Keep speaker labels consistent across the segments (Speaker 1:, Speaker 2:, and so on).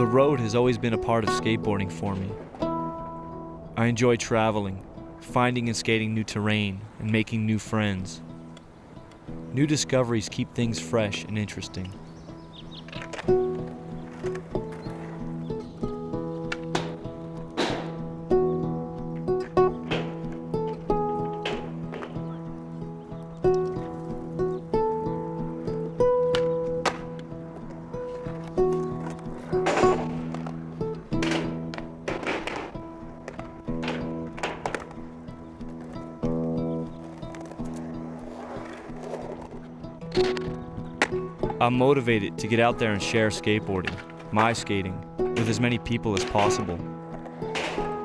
Speaker 1: the road has always been a part of skateboarding for me. I enjoy traveling, finding and skating new terrain, and making new friends. New discoveries keep things fresh and interesting. I'm motivated to get out there and share skateboarding, my skating, with as many people as possible.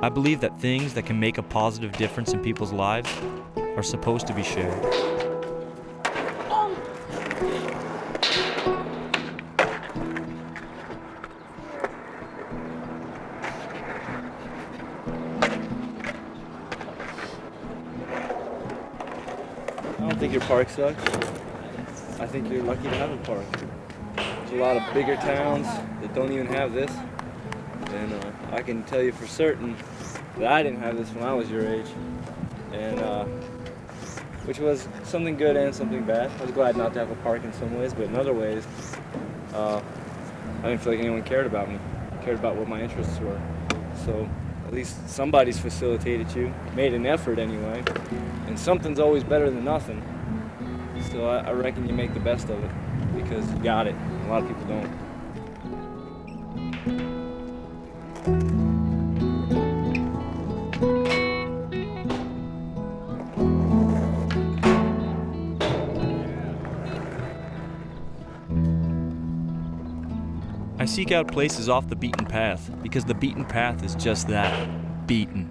Speaker 1: I believe that things that can make a positive difference in people's lives are supposed to be shared.
Speaker 2: I don't think your park sucks. I think you're lucky to have a park. There's a lot of bigger towns that don't even have this. And I can tell you for certain that I didn't have this when I was your age. And which was something good and something bad. I was glad not to have a park in some ways, but in other ways, I didn't feel like anyone cared about me, cared about what my interests were. So at least somebody's facilitated you, made an effort anyway. And something's always better than nothing. So I reckon you make the best of it because you got it. A lot of people don't.
Speaker 1: I seek out places off the beaten path because the beaten path is just that, beaten.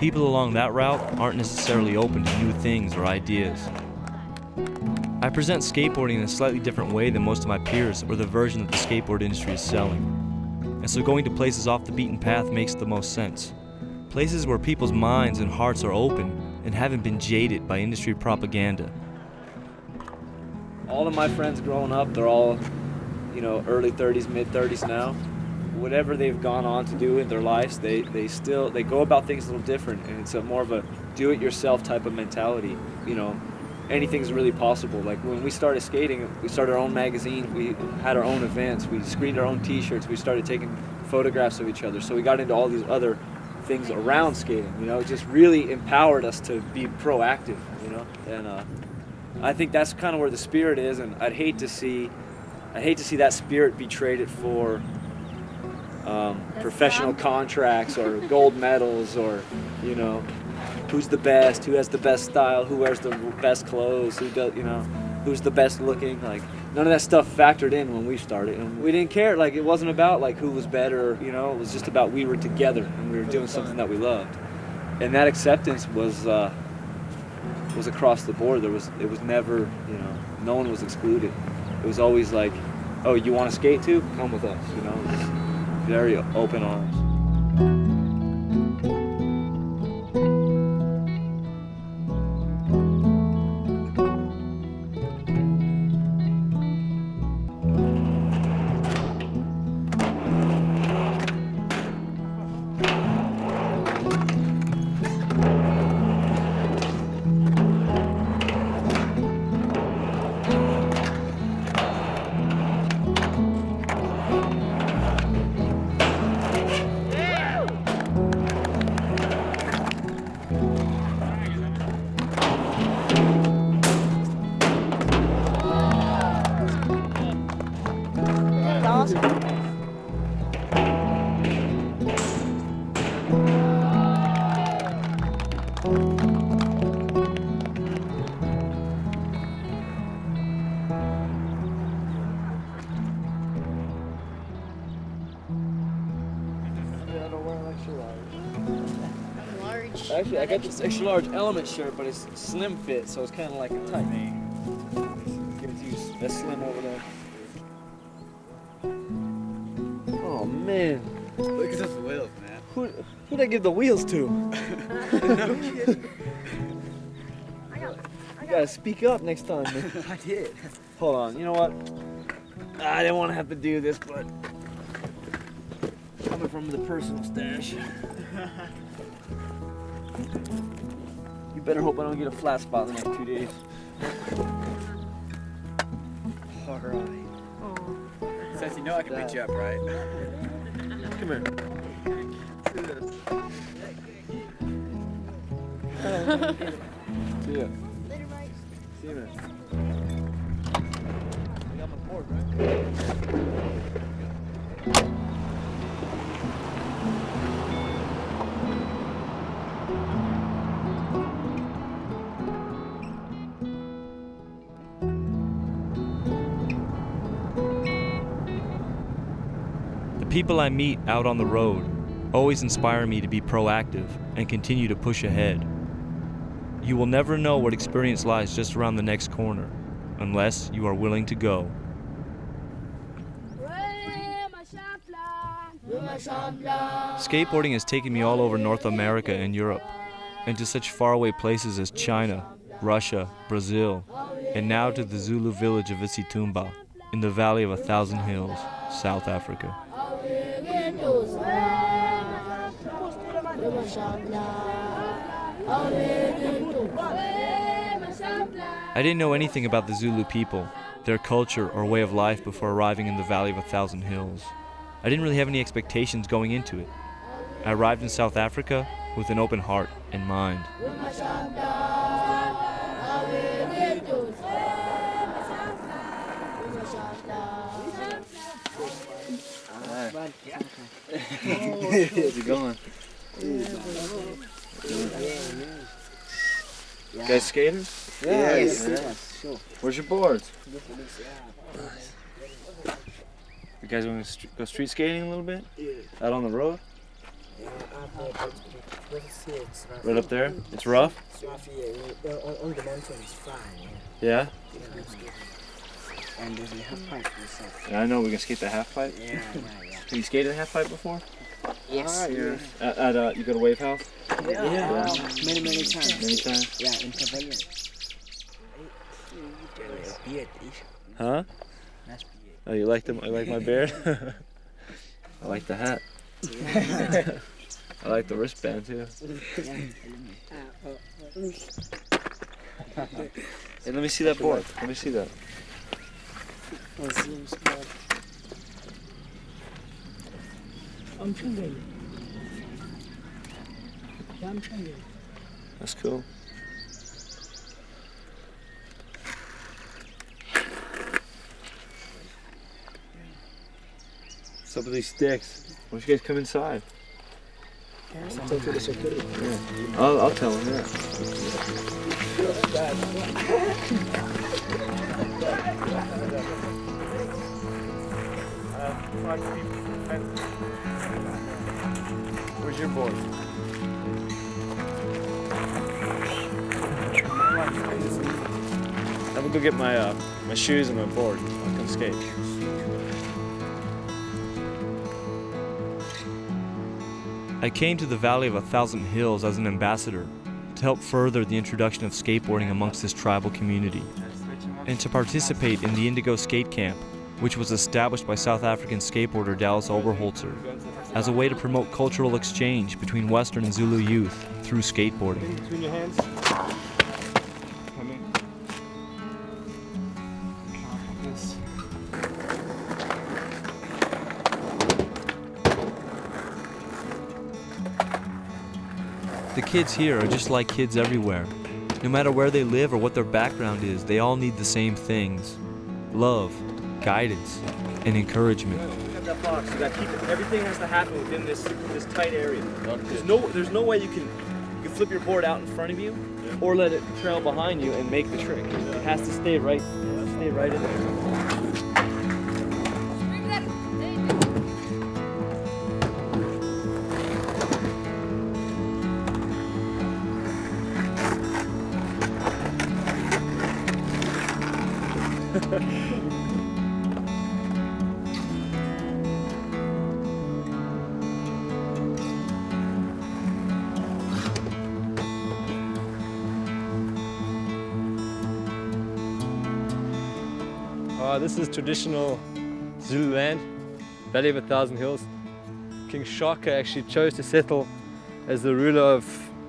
Speaker 1: People along that route aren't necessarily open to new things or ideas. I present skateboarding in a slightly different way than most of my peers or the version that the skateboard industry is selling. And so going to places off the beaten path makes the most sense. Places where people's minds and hearts are open and haven't been jaded by industry propaganda.
Speaker 2: All of my friends growing up, they're all, early 30s, mid 30s now. Whatever they've gone on to do in their lives, they go about things a little different, and it's more of a do-it-yourself type of mentality. Anything's really possible. Like when we started skating, we started our own magazine, we had our own events, we screened our own t-shirts, we started taking photographs of each other. So we got into all these other things around skating, it just really empowered us to be proactive, and I think that's kind of where the spirit is, and I'd hate to see that spirit be traded for professional contracts or gold medals or, who's the best, who has the best style, who wears the best clothes, who does, who's the best looking. Like none of that stuff factored in when we started, and we didn't care. Like it wasn't about like who was better, it was just about we were together and we were doing something that we loved, and that acceptance was across the board. It was never, no one was excluded. It was always like, oh, you want to skate too? Come with us, It was very open arms. Actually, I got this extra large element shirt, but it's slim fit, so it's kind of like a tight. Give it to you. That's slim over there. Oh man!
Speaker 3: Look at those wheels, man.
Speaker 2: Who'd I give the wheels to?
Speaker 3: No kidding.
Speaker 2: You gotta speak up next time, man.
Speaker 3: I did.
Speaker 2: Hold on. You know what? I didn't want to have to do this, but it from the personal stash. You better hope I don't get a flat spot in the next 2 days. Alright.
Speaker 3: Says you know I can beat you up, right?
Speaker 2: Come here. See ya.
Speaker 4: Later, Mike.
Speaker 2: See you, man. You got my board, right?
Speaker 1: The people I meet out on the road always inspire me to be proactive and continue to push ahead. You will never know what experience lies just around the next corner unless you are willing to go. Skateboarding has taken me all over North America and Europe, and to such faraway places as China, Russia, Brazil, and now to the Zulu village of Isithumba in the Valley of 1,000 Hills, South Africa. I didn't know anything about the Zulu people, their culture or way of life before arriving in the Valley of 1,000 Hills. I didn't really have any expectations going into it. I arrived in South Africa with an open heart and mind.
Speaker 2: How's it going? You guys skaters?
Speaker 3: Yes.
Speaker 2: Sure. Where's your boards? You guys want to go street skating a little bit? Out on the road? Right up there? It's rough?
Speaker 5: It's rough, yeah. On the mountain is fine,
Speaker 2: Yeah?
Speaker 5: And there's a half pipe also.
Speaker 2: Yeah, I know we can skate the half pipe.
Speaker 5: Yeah.
Speaker 2: Have you skated the half pipe before?
Speaker 5: Yes.
Speaker 2: At you go to Wave House?
Speaker 5: Yeah. Many times.
Speaker 2: Many times?
Speaker 5: Yeah, in Pavilion.
Speaker 2: Huh? Oh, you like them? I like my beard. I like the hat. I like the wristband too. Hey, let me see that board. Let me see that. That's cool. What's up with these sticks? Why don't you guys come inside?
Speaker 5: Talk to the security.
Speaker 2: Yeah. I'll tell him, yeah. Where's your board? I'm gonna go get my my shoes and my board. I'll come skate.
Speaker 1: I came to the Valley of 1,000 Hills as an ambassador to help further the introduction of skateboarding amongst this tribal community, and to participate in the Indigo Skate Camp, which was established by South African skateboarder Dallas Oberholzer as a way to promote cultural exchange between Western and Zulu youth through skateboarding.
Speaker 2: Between your hands. Come in.
Speaker 1: The kids here are just like kids everywhere. No matter where they live or what their background is, they all need the same things: love, guidance, and encouragement.
Speaker 2: Look at that box. You gotta keep it. Everything has to happen within this tight area. There's no way you can flip your board out in front of you, or let it trail behind you and make the trick. It has to stay right. Stay right in there.
Speaker 6: This is traditional Zulu land, Valley of 1,000 Hills.
Speaker 4: King Shaka actually chose to settle as the ruler of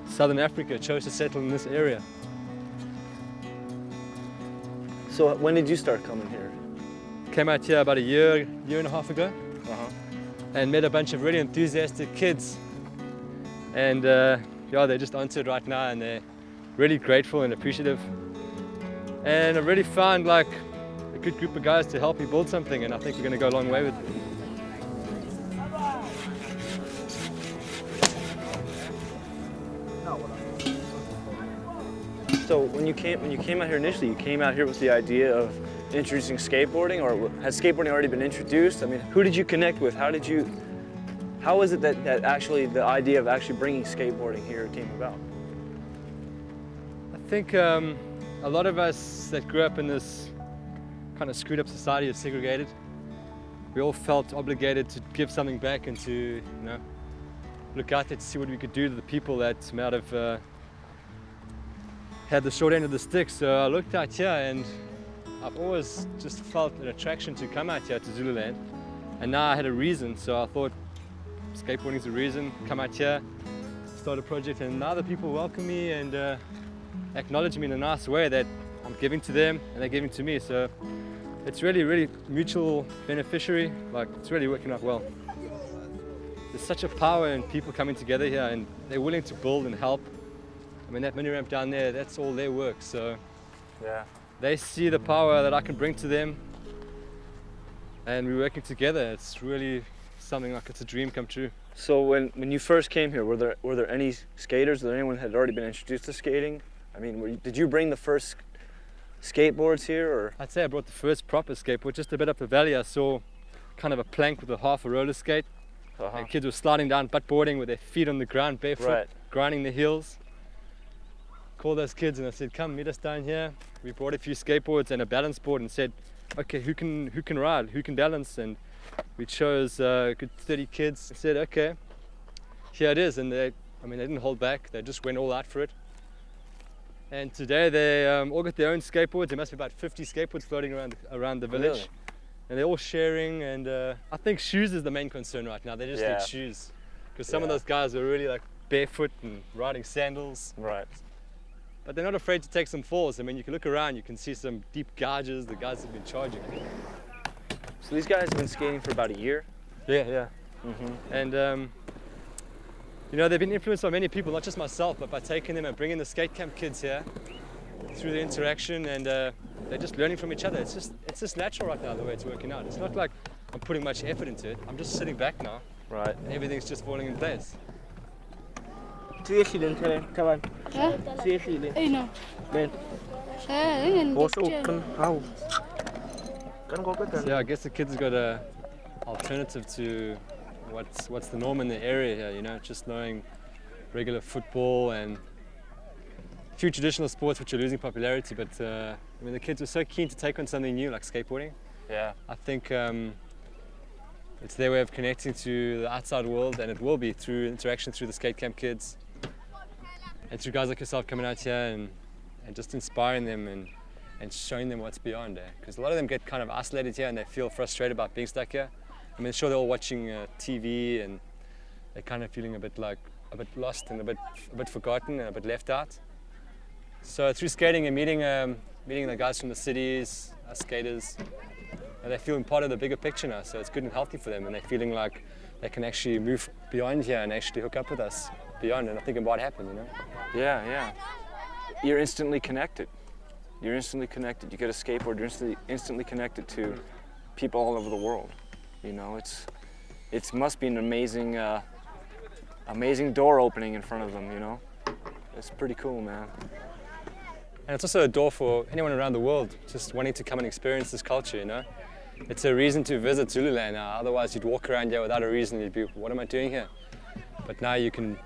Speaker 4: Southern Africa, chose to settle in this area.
Speaker 2: So when did you start coming here?
Speaker 4: Came out here about a year and a half ago,
Speaker 2: Uh-huh.
Speaker 4: and met a bunch of really enthusiastic kids. And yeah, they're just onto it right now, and they're really grateful and appreciative. And I really found like a good group of guys to help me build something, and I think we're going to go a long way with it.
Speaker 2: So when you came out here initially, you came out here with the idea of introducing skateboarding, or has skateboarding already been introduced? I mean, who did you connect with? How is it that actually the idea of actually bringing skateboarding here came about?
Speaker 4: I think a lot of us that grew up in this kind of screwed up society is segregated. We all felt obligated to give something back and to, you know, look out there to see what we could do to the people that might have had the short end of the stick. So I looked out here, and I've always just felt an attraction to come out here to Zululand. And now I had a reason, so I thought skateboarding is a reason, come out here, start a project, and now the people welcome me and acknowledge me in a nice way that I'm giving to them and they're giving to me. So it's really, really mutual beneficiary. Like, it's really working out well. There's such a power in people coming together here, and they're willing to build and help. I mean, that mini ramp down there, that's all their work. So
Speaker 2: Yeah.
Speaker 4: they see the power that I can bring to them, and we're working together. It's really something like it's a dream come true.
Speaker 2: So when you first came here, were there any skaters? Was there anyone that had already been introduced to skating? I mean, did you bring the first skateboards here, or?
Speaker 4: I'd say I brought the first proper skateboard. Just a bit up the valley, I saw kind of a plank with a half a roller skate.
Speaker 2: Uh-huh.
Speaker 4: And kids were sliding down, butt boarding with their feet on the ground, barefoot,
Speaker 2: Right.
Speaker 4: grinding their heels. Called those kids and I said, come meet us down here. We brought a few skateboards and a balance board and said, okay, who can ride, who can balance? And we chose a good 30 kids. I said, okay, here it is. And they didn't hold back. They just went all out for it. And today they all got their own skateboards. There must be about 50 skateboards floating around the village.
Speaker 2: Really?
Speaker 4: And they're all sharing. And I think shoes is the main concern right now. They just
Speaker 2: Yeah.
Speaker 4: need shoes. Because some of
Speaker 2: Yeah.
Speaker 4: those guys are really like barefoot and riding sandals.
Speaker 2: Right.
Speaker 4: But they're not afraid to take some falls. I mean, you can look around, you can see some deep gouges the guys have been charging.
Speaker 2: So these guys have been skating for about a year?
Speaker 4: Yeah.
Speaker 2: Mm-hmm.
Speaker 4: And you know, they've been influenced by many people, not just myself, but by taking them and bringing the skate camp kids here through the interaction, and they're just learning from each other. It's just natural right now the way it's working out. It's not like I'm putting much effort into it. I'm just sitting back now.
Speaker 2: Right.
Speaker 4: And everything's just falling in place.
Speaker 5: 2 shilling come on. 2 shilling.
Speaker 6: Ay no.
Speaker 5: Ben. Also kan hou. Kan go
Speaker 4: So
Speaker 5: better.
Speaker 4: yeah, I guess the kids have got a alternative to what's the norm in the area here, you know, just knowing regular football and a few traditional sports which are losing popularity, but I mean, the kids were so keen to take on something new like skateboarding.
Speaker 2: Yeah.
Speaker 4: I think it's their way of connecting to the outside world, and it will be through interaction through the skate camp kids and through guys like yourself coming out here and just inspiring them and showing them what's beyond there. Because a lot of them get kind of isolated here and they feel frustrated about being stuck here. I mean, sure, they're all watching TV and they're kind of feeling a bit lost and a bit forgotten and a bit left out. So through skating and meeting the guys from the cities, us skaters, and they're feeling part of the bigger picture now. So it's good and healthy for them, and they're feeling like they can actually move beyond here and actually hook up with us beyond. And I think it might happen, you know.
Speaker 2: Yeah. You're instantly connected. You're instantly connected. You get a skateboard, you're instantly connected to people all over the world. You know, it must be an amazing, amazing door opening in front of them. You know, it's pretty cool, man.
Speaker 4: And it's also a door for anyone around the world just wanting to come and experience this culture, you know. It's a reason to visit Zululand now. Otherwise, you'd walk around here without a reason. You'd be, what am I doing here? But now you can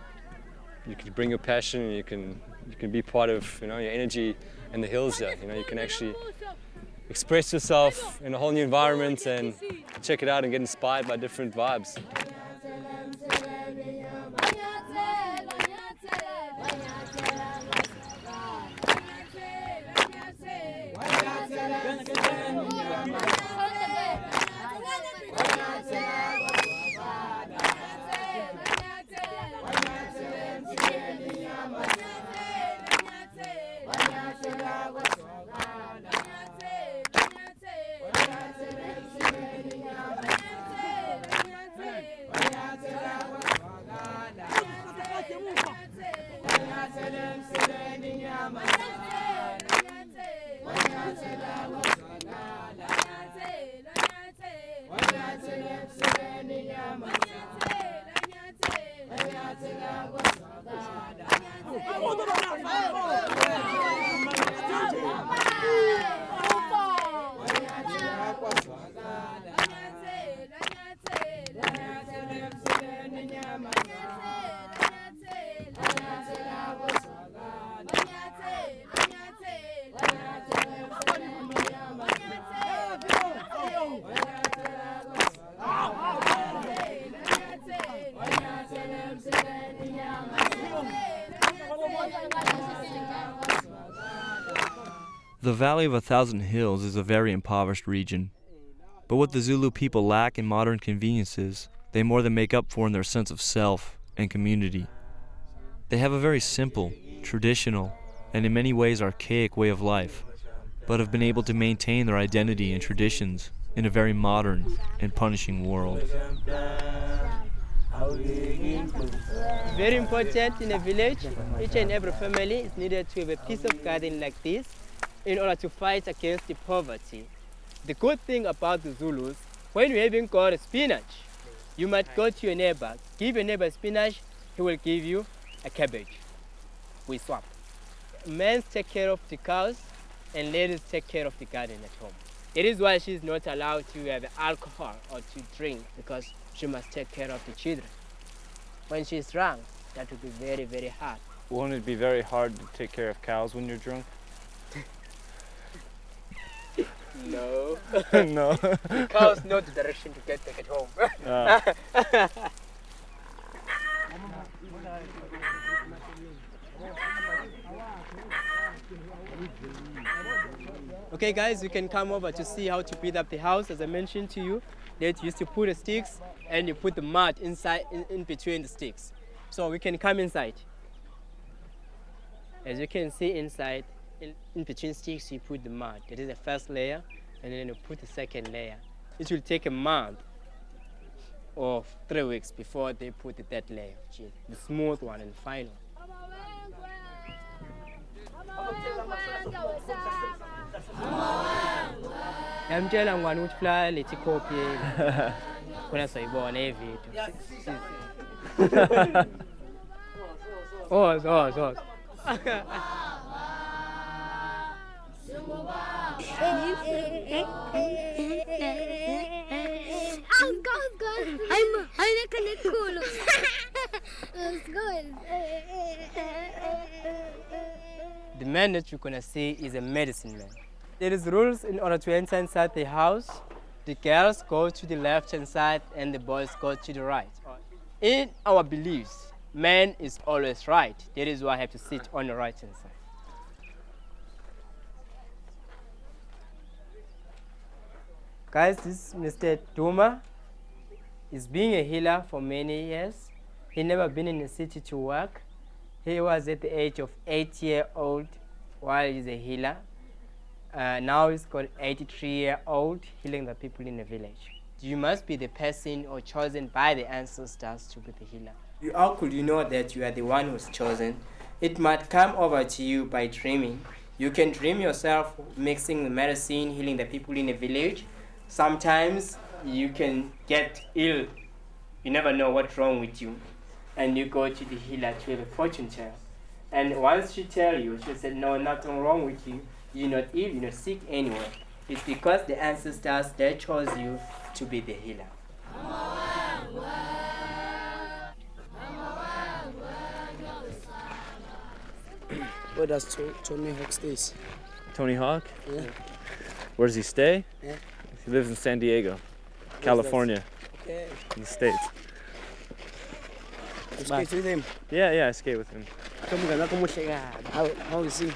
Speaker 4: bring your passion, and you can be part of, you know, your energy in the hills here. You know, you can actually express yourself in a whole new environment and check it out and get inspired by different vibes.
Speaker 1: The Valley of 1,000 Hills is a very impoverished region. But what the Zulu people lack in modern conveniences, they more than make up for in their sense of self and community. They have a very simple, traditional, and in many ways archaic way of life, but have been able to maintain their identity and traditions in a very modern and punishing world.
Speaker 6: Very important in a village, each and every family is needed to have a piece of garden like this in order to fight against the poverty. The good thing about the Zulus, when you haven't got a spinach, you might go to your neighbor, give your neighbor spinach, he will give you a cabbage. We swap. Men take care of the cows and ladies take care of the garden at home. It is why she's not allowed to have alcohol or to drink, because she must take care of the children. When she's drunk, that would be very, very hard.
Speaker 2: Won't it be very hard to take care of cows when you're drunk?
Speaker 6: No.
Speaker 2: No.
Speaker 6: Cows know the direction to get back at home. Okay guys, you can come over to see how to build up the house. As I mentioned to you, that you used to put the sticks and you put the mud inside, in between the sticks. So we can come inside. As you can see inside, in between sticks you put the mud. That is the first layer, and then you put the second layer. It will take a month or 3 weeks before they put the third layer, which is the smooth one and final. Yamtshela ngwane ukuthi fly lethi copy khona sayibona evideo. Oh. The man that you're gonna see is a medicine man. There is rules in order to enter inside the house. The girls go to the left-hand side and the boys go to the right. In our beliefs, man is always right. That is why I have to sit on the right-hand side. Guys, this is Mr. Duma. He's been a healer for many years. He never been in the city to work. He was at the age of 8-year-old while he's a healer. Now he's got 83-year-old healing the people in the village. You must be the person or chosen by the ancestors to be the healer. How could you know that you are the one who's chosen? It might come over to you by dreaming. You can dream yourself mixing the medicine, healing the people in the village. Sometimes you can get ill. You never know what's wrong with you. And you go to the healer to have a fortune teller. And once she tells you, she said, no, nothing wrong with you. You're not ill, you're not sick anywhere. It's because the ancestors, they chose you to be the healer.
Speaker 3: Where does Tony Hawk stays?
Speaker 2: Tony Hawk?
Speaker 3: Yeah.
Speaker 2: Where does he stay?
Speaker 3: Yeah.
Speaker 2: He lives in San Diego, California,
Speaker 3: Okay.
Speaker 2: in the States.
Speaker 3: You skate with him?
Speaker 2: Yeah, I skate with him.
Speaker 3: How is he?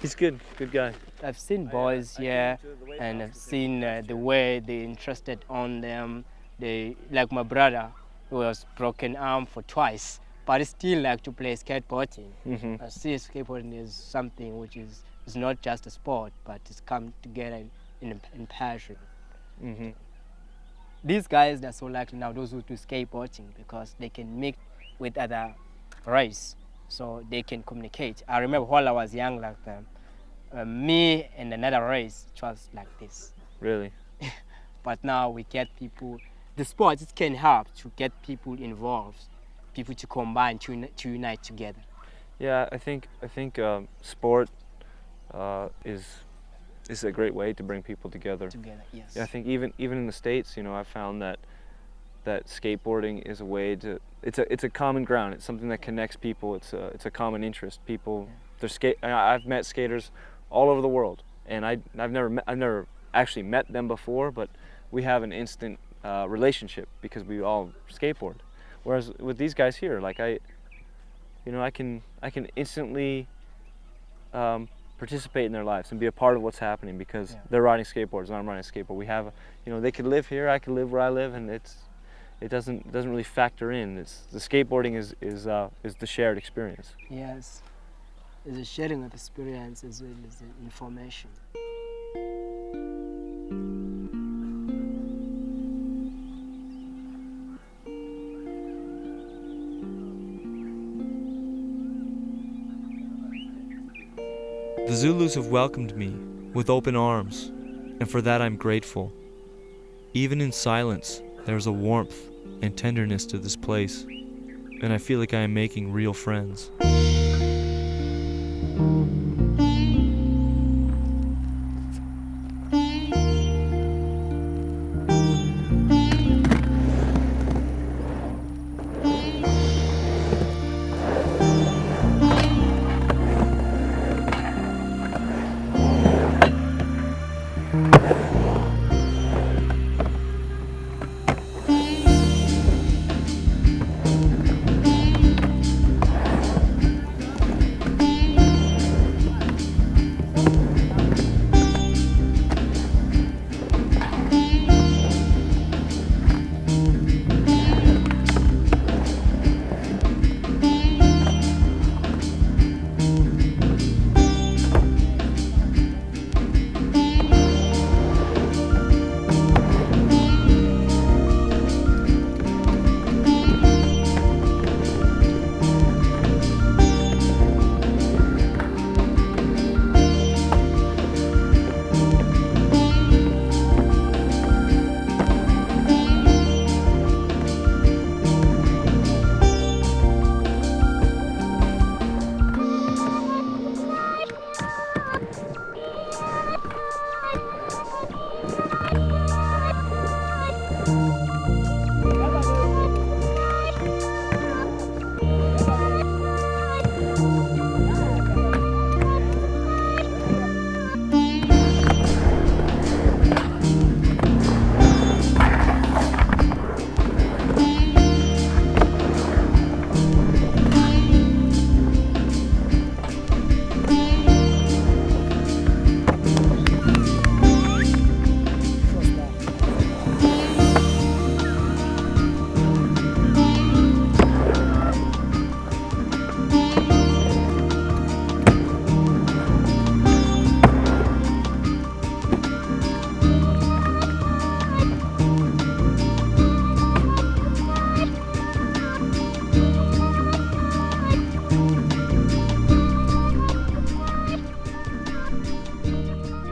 Speaker 2: He's good guy.
Speaker 6: I've seen boys here, and I've seen the way they're interested on them. They, like my brother, who was broken arm for twice, but he still like to play skateboarding.
Speaker 2: Mm-hmm.
Speaker 6: I see skateboarding is something which is not just a sport, but it's come together in passion.
Speaker 2: Mm-hmm.
Speaker 6: These guys, they're so lucky now, those who do skateboarding, because they can mix with other race, so they can communicate. I remember while I was young like them, me and another race, it was like this.
Speaker 2: Really?
Speaker 6: But now we get people, the sports, it can help to get people involved, people to combine, to unite together.
Speaker 2: Yeah, I think sport is a great way to bring people together.
Speaker 6: Yes.
Speaker 2: Yeah, I think even in the States, I've found that skateboarding is a way to, it's a common ground. It's something that connects people. It's a common interest. People, I've met skaters all over the world, and I've never actually met them before, but we have an instant relationship because we all skateboard. Whereas with these guys here, like I can instantly participate in their lives and be a part of what's happening, because they're riding skateboards and I'm riding a skateboard. We have, they could live here, I could live where I live, and it doesn't really factor in. The skateboarding is the shared experience.
Speaker 3: Yes, it's a sharing of experience as well as the information.
Speaker 1: The Zulus have welcomed me with open arms, and for that I'm grateful. Even in silence, there's a warmth and tenderness to this place, and I feel like I am making real friends.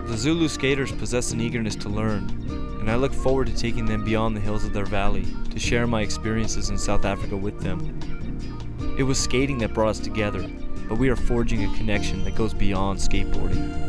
Speaker 1: The Zulu skaters possess an eagerness to learn, and I look forward to taking them beyond the hills of their valley to share my experiences in South Africa with them. It was skating that brought us together, but we are forging a connection that goes beyond skateboarding.